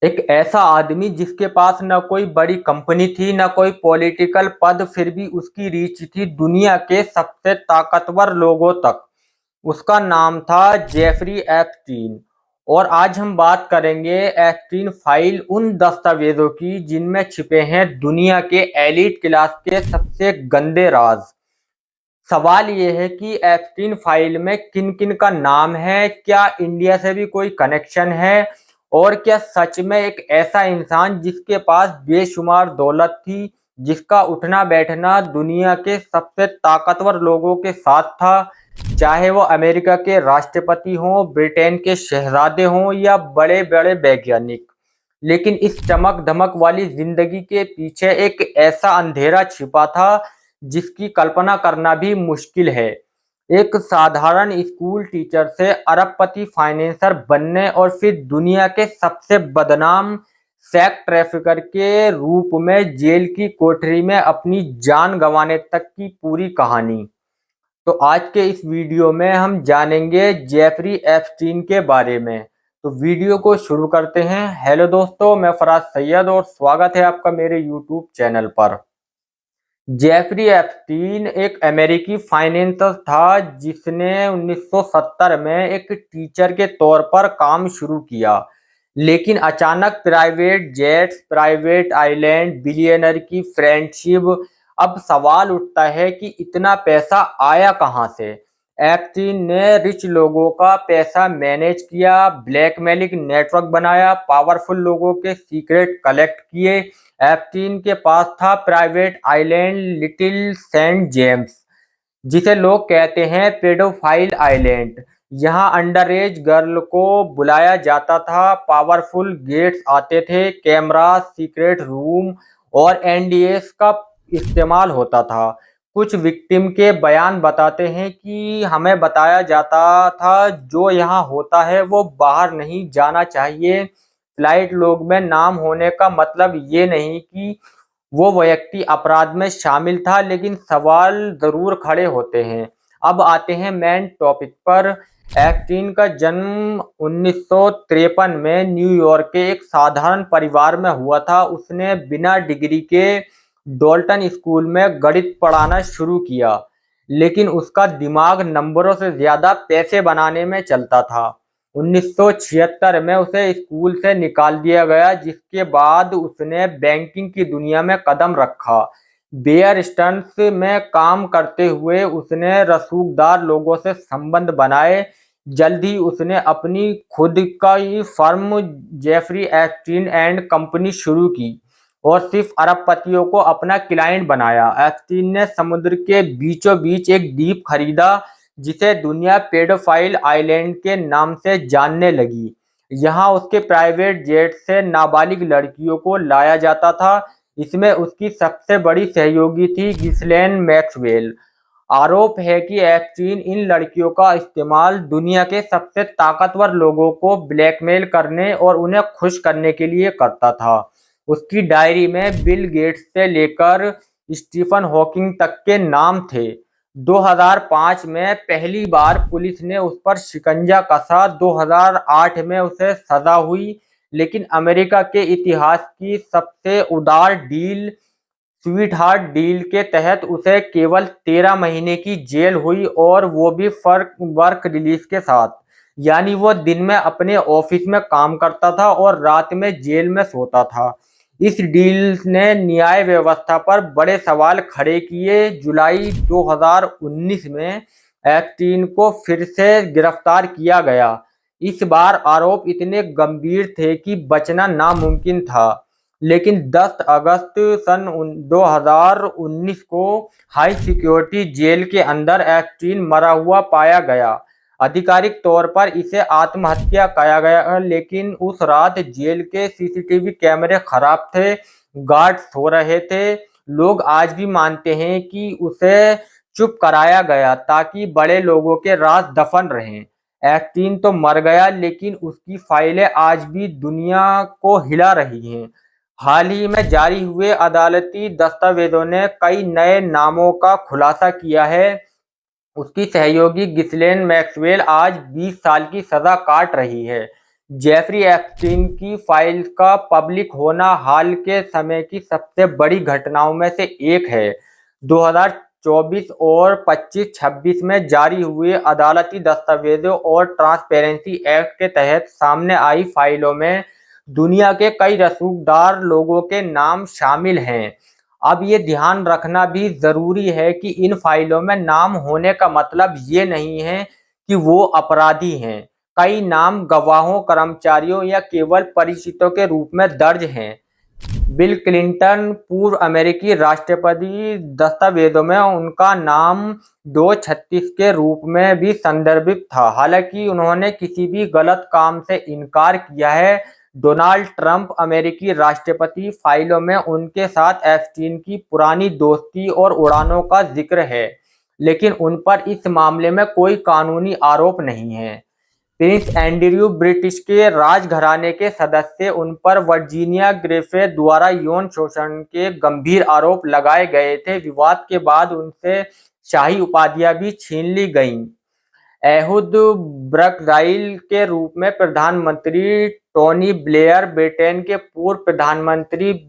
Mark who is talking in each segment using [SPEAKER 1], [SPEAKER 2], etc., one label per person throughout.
[SPEAKER 1] एक ऐसा आदमी जिसके पास न कोई बड़ी कंपनी थी न कोई पॉलिटिकल पद, फिर भी उसकी रीच थी दुनिया के सबसे ताकतवर लोगों तक। उसका नाम था जेफरी एप्स्टीन। और आज हम बात करेंगे एप्स्टीन फाइल, उन दस्तावेजों की जिनमें छिपे हैं दुनिया के एलीट क्लास के सबसे गंदे राज। सवाल ये है कि एप्स्टीन फाइल में किन किन का नाम है, क्या इंडिया से भी कोई कनेक्शन है, और क्या सच में एक ऐसा इंसान जिसके पास बेशुमार दौलत थी, जिसका उठना बैठना दुनिया के सबसे ताकतवर लोगों के साथ था, चाहे वो अमेरिका के राष्ट्रपति हों, ब्रिटेन के शहजादे हों या बड़े बड़े वैज्ञानिक। लेकिन इस चमक धमक वाली जिंदगी के पीछे एक ऐसा अंधेरा छिपा था जिसकी कल्पना करना भी मुश्किल है। एक साधारण स्कूल टीचर से अरबपति फाइनेंसर बनने और फिर दुनिया के सबसे बदनाम सेक्स ट्रैफिकर के रूप में जेल की कोठरी में अपनी जान गंवाने तक की पूरी कहानी। तो आज के इस वीडियो में हम जानेंगे जेफरी एप्स्टीन के बारे में। तो वीडियो को शुरू करते हैं। हेलो दोस्तों, मैं फराज सैयद और स्वागत है आपका मेरे यूट्यूब चैनल पर। जेफरी एप्स्टीन एक अमेरिकी फाइनेंसर था जिसने 1970 में एक टीचर के तौर पर काम शुरू किया। लेकिन अचानक private jets, private island, billionaire की फ्रेंडशिप। अब सवाल उठता है कि इतना पैसा आया कहां से। एप्स्टीन ने रिच लोगों का पैसा मैनेज किया, ब्लैकमेलिंग नेटवर्क बनाया, पावरफुल लोगों के सीक्रेट कलेक्ट किए। एप्स्टीन के पास था private island Little Saint James, जिसे लोग कहते हैं पेडोफाइल आइलैंड। यहाँ अंडरएज गर्ल को बुलाया जाता था, पावरफुल गेट्स आते थे, कैमरा, सीक्रेट रूम और एनडीएस का इस्तेमाल होता था। कुछ विक्टिम के बयान बताते हैं कि हमें बताया जाता था जो यहाँ होता है वो बाहर नहीं जाना चाहिए। फ्लाइट लोग में नाम होने का मतलब ये नहीं कि वो व्यक्ति अपराध में शामिल था, लेकिन सवाल जरूर खड़े होते हैं। अब आते हैं मेन टॉपिक पर। एप्स्टीन का जन्म 1953 में न्यूयॉर्क के एक साधारण परिवार में हुआ था। उसने बिना डिग्री के डोल्टन स्कूल में गणित पढ़ाना शुरू किया, लेकिन उसका दिमाग नंबरों से ज्यादा पैसे बनाने में चलता था। 1976 में उसे स्कूल से निकाल दिया गया, जिसके बाद उसने बैंकिंग की दुनिया में कदम रखा। बेयर स्टर्न्स में काम करते हुए उसने रसूखदार लोगों से संबंध बनाए। जल्द ही उसने अपनी खुद का ही firm Jeffrey Epstein and company शुरू की और सिर्फ अरबपतियों को अपना क्लाइंट बनाया। एप्स्टीन ने समुद्र के बीचों बीच एक द्वीप खरीदा जिसे दुनिया पेडोफाइल आइलैंड के नाम से जानने लगी। यहाँ उसके प्राइवेट जेट से नाबालिग लड़कियों को लाया जाता था। इसमें उसकी सबसे बड़ी सहयोगी थी गिस्लेन मैक्सवेल। आरोप है कि एप्स्टीन इन लड़कियों का इस्तेमाल दुनिया के सबसे ताकतवर लोगों को ब्लैकमेल करने और उन्हें खुश करने के लिए करता था। उसकी डायरी में बिल गेट्स से लेकर स्टीफन हॉकिंग तक के नाम थे। 2005 में पहली बार पुलिस ने उस पर शिकंजा कसा। 2008 में उसे सजा हुई, लेकिन अमेरिका के इतिहास की सबसे उदार डील, स्वीट हार्ट डील के तहत उसे केवल 13 महीने की जेल हुई, और वो भी फर्क वर्क रिलीज के साथ। यानी वो दिन में अपने ऑफिस में काम करता था और रात में जेल में सोता था। इस डील ने न्याय व्यवस्था पर बड़े सवाल खड़े किए। जुलाई 2019 में एप्स्टीन को फिर से गिरफ्तार किया गया। इस बार आरोप इतने गंभीर थे कि बचना नामुमकिन था। लेकिन 10 अगस्त सन 2019 को हाई सिक्योरिटी जेल के अंदर एप्स्टीन मरा हुआ पाया गया। आधिकारिक तौर पर इसे आत्महत्या कहा गया, लेकिन उस रात जेल के सीसीटीवी कैमरे खराब थे, गार्ड सो रहे थे। लोग आज भी मानते हैं कि उसे चुप कराया गया ताकि बड़े लोगों के राज दफन रहें। एप्स्टीन तो मर गया, लेकिन उसकी फाइलें आज भी दुनिया को हिला रही हैं। हाल ही में जारी हुए अदालती दस्तावेजों ने कई नए नामों का खुलासा किया है। उसकी सहयोगी गिस्लेन मैक्सवेल आज 20 साल की सजा काट रही है। जेफरी एप्स्टीन की फाइल का पब्लिक होना हाल के समय की सबसे बड़ी घटनाओं में से एक है। 2024 और 25-26 में जारी हुए अदालती दस्तावेजों और ट्रांसपेरेंसी एक्ट के तहत सामने आई फाइलों में दुनिया के कई रसूखदार लोगों के नाम शामिल हैं। अब ये ध्यान रखना भी जरूरी है कि इन फाइलों में नाम होने का मतलब ये नहीं है कि वो अपराधी हैं। कई नाम गवाहों, कर्मचारियों या केवल परिचितों के रूप में दर्ज हैं। बिल क्लिंटन, पूर्व अमेरिकी राष्ट्रपति, दस्तावेजों में उनका नाम 236 के रूप में भी संदर्भित था, हालांकि उन्होंने किसी भी गलत काम से इनकार किया है। डोनाल्ड ट्रंप, अमेरिकी राष्ट्रपति, फाइलों में उनके साथ एप्स्टीन की पुरानी दोस्ती और उड़ानों का जिक्र है, लेकिन उन पर इस मामले में कोई कानूनी आरोप नहीं है। प्रिंस एंड्रयू, ब्रिटिश के राजघराने के सदस्य, उन पर वर्जीनिया ग्रिफिथ द्वारा यौन शोषण के गंभीर आरोप लगाए गए थे। विवाद के बाद उनसे शाही उपाधियां भी छीन ली गईं। एहुद ब्रकजाइल के रूप में प्रधानमंत्री, टोनी ब्लेयर, ब्रिटेन के पूर्व प्रधानमंत्री,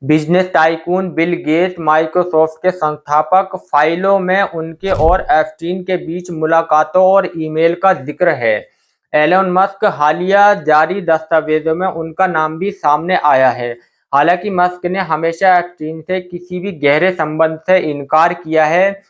[SPEAKER 1] business tycoon Bill Gates, Microsoft के संस्थापक। फाइलों में उनके और एप्स्टीन के बीच मुलाकातों और ईमेल का जिक्र है। एलन मस्क, हालिया जारी दस्तावेजों में उनका नाम भी सामने आया है। हालांकि मस्क ने हमेशा एप्स्टीन से किसी भी गहरे संबंध से इनकार किया है।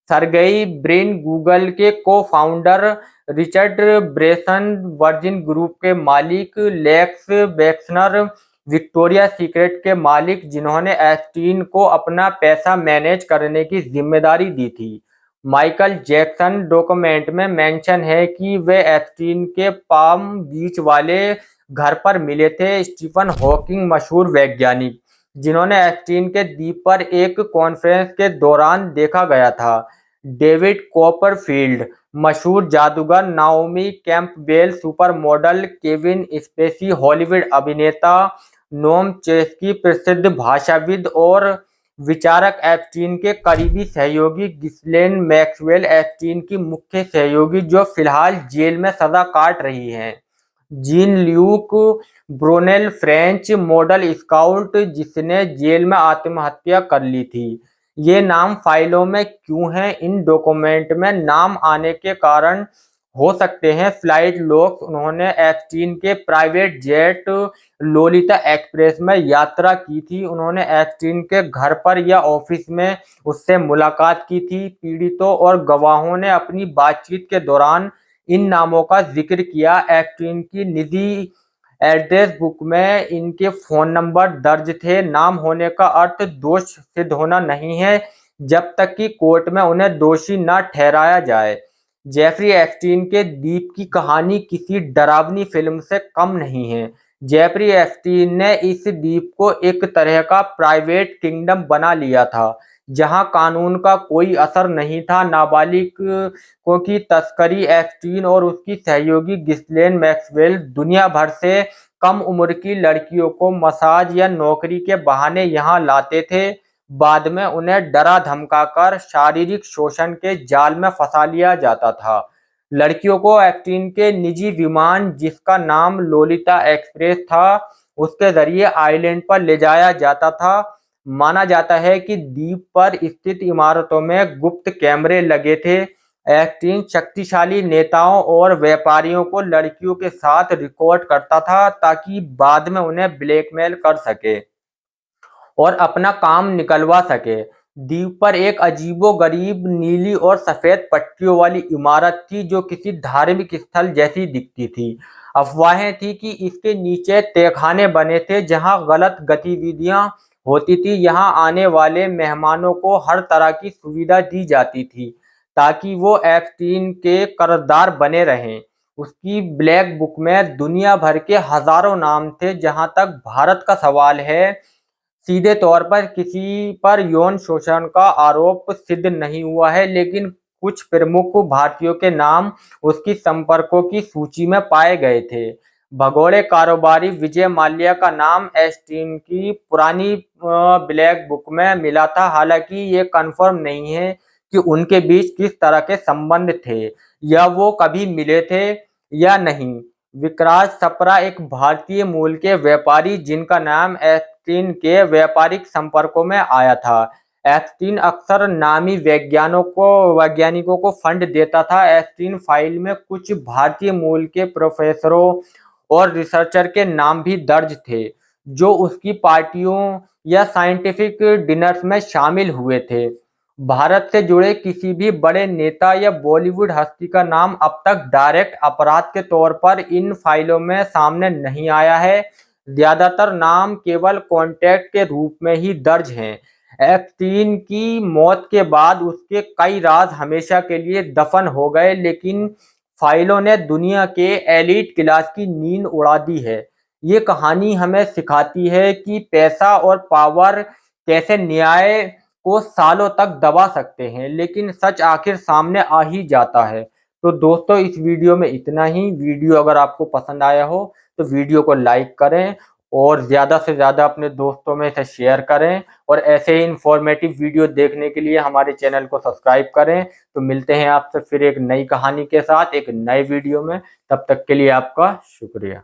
[SPEAKER 1] सरगेई ब्रिन, गूगल के co-founder, Richard Branson, Virgin group के मालिक, लेक्स वेक्सनर, विक्टोरिया सीक्रेट के मालिक, जिन्होंने एप्स्टीन को अपना पैसा मैनेज करने की जिम्मेदारी दी थी। माइकल जैक्सन, डॉक्यूमेंट में मेंशन है कि वे एप्स्टीन के पाम बीच वाले घर पर मिले थे। स्टीफन हॉकिंग, मशहूर वैज्ञानिक, जिन्होंने एप्स्टीन के द्वीप पर एक कॉन्फ्रेंस के दौरान देखा गया था। डेविड कॉपरफील्ड, मशहूर जादूगर, Naomi Campbell, super model, Kevin Spacey, Hollywood अभिनेता, नोम चॉम्स्की, प्रसिद्ध भाषाविद और विचारक, एप्स्टीन के करीबी सहयोगी। गिस्लेन मैक्सवेल, एप्स्टीन की मुख्य सहयोगी, जो फिलहाल जेल में सजा काट रही हैं। Jean Luc Brunel, French model scout, जिसने जेल में आत्महत्या कर ली थी। ये नाम फाइलों में क्यों हैं? इन डॉक्यूमेंट में नाम आने के कारण हो सकते हैं फ्लाइट लॉग्स। उन्होंने एप्स्टीन के प्राइवेट जेट लोलिता एक्सप्रेस में यात्रा की थी। उन्होंने एप्स्टीन के घर पर या ऑफिस में उससे मुलाकात की थी। पीड़ितों और गवाहों ने अपनी बातचीत के दौरान इन नामों का जिक्र किया। एप्स्टीन की निजी एड्रेस बुक में इनके फोन नंबर दर्ज थे। नाम होने का अर्थ दोष सिद्ध होना नहीं है, जब तक कि कोर्ट में उन्हें दोषी न ठहराया जाए। जेफरी एप्स्टीन के द्वीप की कहानी किसी डरावनी फिल्म से कम नहीं है। जेफरी एप्स्टीन ने इस द्वीप को एक तरह का प्राइवेट किंगडम बना लिया था, जहां कानून का कोई असर नहीं था। नाबालिगों की तस्करी, एप्स्टीन और उसकी सहयोगी गिस्लेन मैक्सवेल दुनिया भर से कम उम्र की लड़कियों को मसाज या नौकरी के बहाने यहां लाते थे। बाद में उन्हें डरा धमकाकर शारीरिक शोषण के जाल में फंसा लिया जाता था। लड़कियों को एप्स्टीन के निजी विमान, जिसका नाम लोलिता एक्सप्रेस था, उसके जरिए आइलैंड पर ले जाया जाता था। माना जाता है कि द्वीप पर स्थित इमारतों में गुप्त कैमरे लगे थे। एप्स्टीन शक्तिशाली नेताओं और व्यापारियों को लड़कियों के साथ रिकॉर्ड करता था, ताकि बाद में उन्हें ब्लैकमेल कर सके और अपना काम निकलवा सके। द्वीप पर एक अजीबोगरीब नीली और सफेद पट्टियों वाली इमारत थी, जो किसी धार्मिक स्थल जैसी दिखती थी। अफवाहें थी कि इसके नीचे तहखाने बने थे, जहां गलत गतिविधियां होती थी। यहां आने वाले मेहमानों को हर तरह की सुविधा दी जाती थी, ताकि वो एप्स्टीन के कर्जदार बने रहें। उसकी ब्लैक बुक में दुनिया भर के हजारों नाम थे। जहां तक भारत का सवाल है, सीधे तौर पर किसी पर यौन शोषण का आरोप सिद्ध नहीं हुआ है, लेकिन कुछ प्रमुख भारतीयों के नाम उसकी संपर्कों की सूची में पाए गए थे। भगोड़े कारोबारी विजय माल्या का नाम एप्स्टीन की पुरानी ब्लैक बुक में मिला था। हालांकि ये कंफर्म नहीं है कि उनके बीच किस तरह के संबंध थे या वो कभी मिले थे या नहीं। विकराज सप्रा एक भारतीय मूल के व्यापारी जिनका नाम एप्स्टीन के व्यापारिक संपर्कों में आया था। एप्स्टीन अक्सर नामी वैज्ञानिकों को फंड देता था। एप्स्टीन फाइल में कुछ भारतीय मूल के प्रोफेसरों और रिसर्चर के नाम भी दर्ज थे, जो उसकी पार्टियों या साइंटिफिक डिनर्स में शामिल हुए थे। भारत से जुड़े किसी भी बड़े नेता या बॉलीवुड हस्ती का नाम अब तक डायरेक्ट अपराध के तौर पर इन फाइलों में सामने नहीं आया है। ज्यादातर नाम केवल कॉन्टैक्ट के रूप में ही दर्ज हैं। एप्स्टीन की मौत के बाद उसके कई राज हमेशा के लिए दफन हो गए, लेकिन फाइलों ने दुनिया के एलीट क्लास की नींद उड़ा दी है। ये कहानी हमें सिखाती है कि पैसा और पावर कैसे न्याय को सालों तक दबा सकते हैं, लेकिन सच आखिर सामने आ ही जाता है। तो दोस्तों, इस वीडियो में इतना ही। वीडियो अगर आपको पसंद आया हो तो वीडियो को लाइक करें और ज़्यादा से ज़्यादा अपने दोस्तों में इसे शेयर करें, और ऐसे ही इंफॉर्मेटिव वीडियो देखने के लिए हमारे चैनल को सब्सक्राइब करें। तो मिलते हैं आपसे फिर एक नई कहानी के साथ एक नए वीडियो में। तब तक के लिए आपका शुक्रिया।